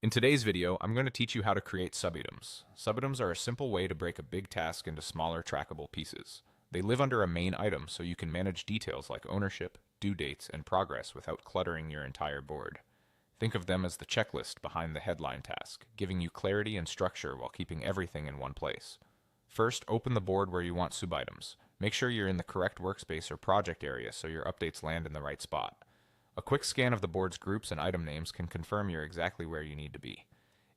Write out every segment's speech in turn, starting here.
In today's video, I'm going to teach you how to create subitems. Subitems are a simple way to break a big task into smaller trackable pieces. They live under a main item, so you can manage details like ownership, due dates, and progress without cluttering your entire board. Think of them as the checklist behind the headline task, giving you clarity and structure while keeping everything in one place. First, open the board where you want subitems. Make sure you're in the correct workspace or project area so your updates land in the right spot. A quick scan of the board's groups and item names can confirm you're exactly where you need to be.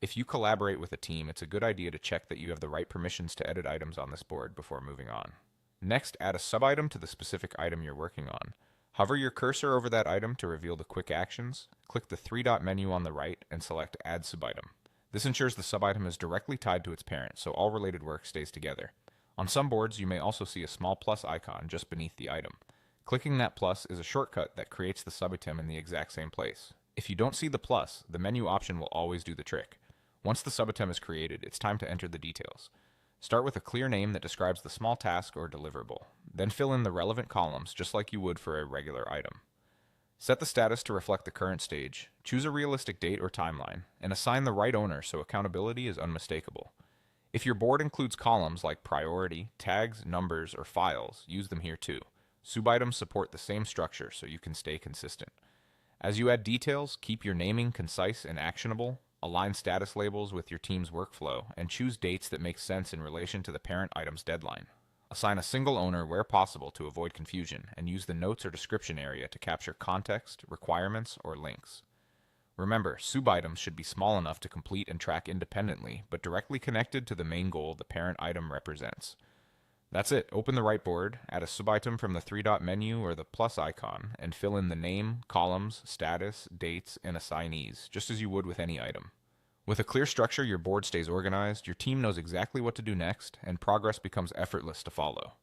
If you collaborate with a team, it's a good idea to check that you have the right permissions to edit items on this board before moving on. Next, add a subitem to the specific item you're working on. Hover your cursor over that item to reveal the quick actions. Click the three-dot menu on the right and select Add Subitem. This ensures the subitem is directly tied to its parent, so all related work stays together. On some boards, you may also see a small plus icon just beneath the item. Clicking that plus is a shortcut that creates the subitem in the exact same place. If you don't see the plus, the menu option will always do the trick. Once the subitem is created, it's time to enter the details. Start with a clear name that describes the small task or deliverable. Then fill in the relevant columns just like you would for a regular item. Set the status to reflect the current stage, choose a realistic date or timeline, and assign the right owner so accountability is unmistakable. If your board includes columns like priority, tags, numbers, or files, use them here too. Subitems support the same structure so you can stay consistent. As you add details, keep your naming concise and actionable, align status labels with your team's workflow, and choose dates that make sense in relation to the parent item's deadline. Assign a single owner where possible to avoid confusion, and use the notes or description area to capture context, requirements, or links. Remember, subitems should be small enough to complete and track independently, but directly connected to the main goal the parent item represents. That's it. Open the right board, add a subitem from the three-dot menu or the plus icon, and fill in the name, columns, status, dates, and assignees, just as you would with any item. With a clear structure, your board stays organized, your team knows exactly what to do next, and progress becomes effortless to follow.